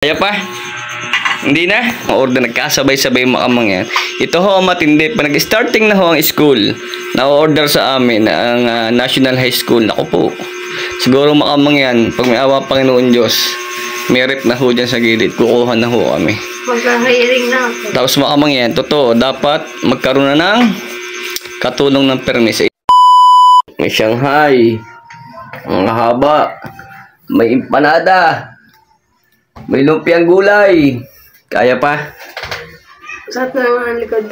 Kaya pa? Hindi na? Order nagkasabay-sabay makamang yan. Ito ho matindi. Pa nag-starting na ho ang school. Na-order sa amin ang National High School. Naku po. Siguro makamang yan. Pag may awa Panginoon Diyos, may rep na ho dyan sa gilid. Kukuha na ho kami. Magka-hiring na ako. Tapos makamang yan. Totoo. Dapat magkaroon na ng katulong ng permis. May Shanghai. Ang haba. May empanada. May lumpiang gulay. Kaya pa? Saan na naman ang likod?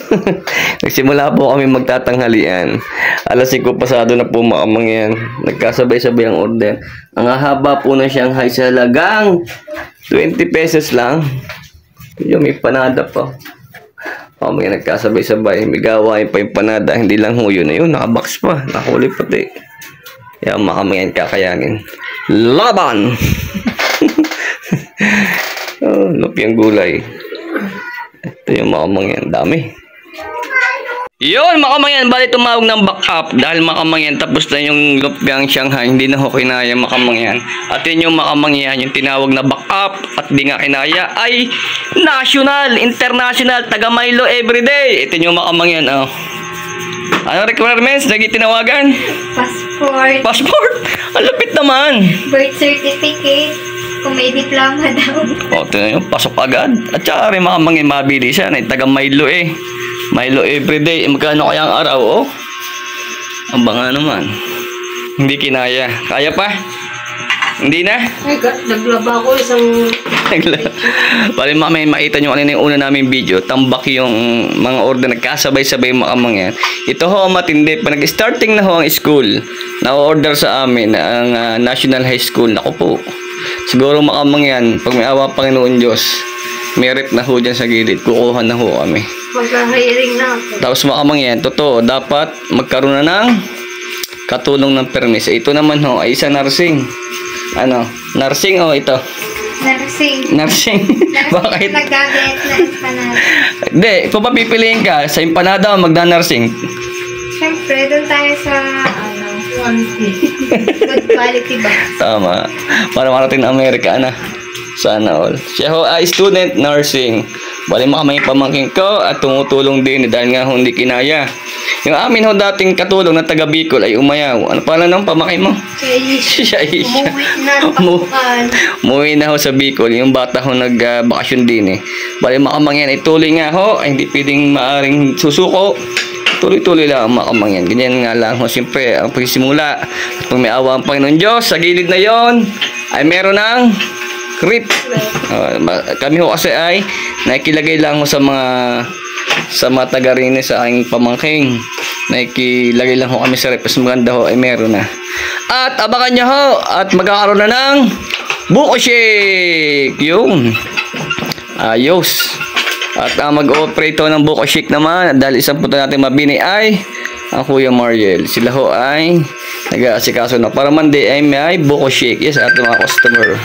Nagsimula po kami magtatanghalian. Alas 5 pasado na po makamang yan. Nagkasabay-sabay ang order. Ang haba po ng Shanghai sa halagang 20 pesos lang. Yung may panada pa. Mamaya nagkasabay-sabay. May gawain pa yung panada. Hindi lang ho yun. Ayun, nakabox pa. Nakahuli pati. Kaya makamang yan kakayanin. Laban! Oh, lumpiang gulay. Ito yung makamang yan. Dami. Yun, makamang yan. Bali tumawag ng back up. Dahil makamang yan. Tapos na yung lumpiang Shanghai. Hindi na ho kinaya makamang yan. At yun yung makamang yan. Yung tinawag na back up. At di nga kinaya ay national, international, taga Milo everyday. Ito yung makamang yan. Oh. Ano requirements? Lagi tinawagan? Passport. Passport? Ang lapit naman. Birth certificate. Kung may diploma daw. O, ito na yung pasok agad. At saka rin makamangin mabili siya. Taga Milo eh. Milo everyday. Magkano kaya ang araw? Oh? Ang banga naman. Hindi kinaya. Kaya pa? Hindi na? Ay, naglaba ko isang... Pali mamaya makita nyo kanina yung una namin video. Tambak yung mga order. Nagkasabay-sabay makamang yan. Ito ho matindi. Pa nag-starting na ho ang school. Na-order sa amin ang National High School. Naku po. Siguro makamang yan. Pag may awa Panginoon Diyos, may rep na ho dyan sa gilid. Kukuha na ho kami. Magka-hiring na ako. Tapos makamang yan. Totoo. Dapat magkaroon na ng katulong ng permis. Ito naman ho ay isa nursing. Ano? Nursing o ito? Nursing. Nursing. Bakit? Nag-diet na empanada. Hindi. Kung papipiliin ka sa empanada o magda-nursing? Siyempre, doon tayo sa good quality ba? Tama. Para marating na Amerika na. Sana all. Siya ho ay student nursing. Bali makamay pamangkin ko at tumutulong din dahil nga hindi kinaya. Yung amin ho dating katulong na taga Bicol ay umayaw. Ano pala nang pamangkin mo? Siya. Umuwi na tapukan. Umuwi na ho sa Bicol. Yung bata ho nagbakasyon din eh. Bali makamang yan ay tuloy nga ho. Ay hindi pwedeng maaring susuko. Tuloy-tuloy lang ang makamang yan. Ganyan nga lang ho. Siyempre, ang pagsisimula. At pag may awa ang Panginoon Diyos, sa gilid na yon ay meron ng rip. Kami ho kasi ay nakikilagay lang ho sa mga taga-rine sa aking pamangking. Nakikilagay lang ho kami sa rip. Mas maganda ho ay meron na. At abangan nyo ho. At magkakaroon na ng buko shake. Yun. Ayos. At ang mag-operate ng buko shake naman dahil isang punta natin mabini ay ang Kuya Mariel. Sila ho ay nag-aasikaso na para Monday ay may buko shake. Yes, ating mga customer.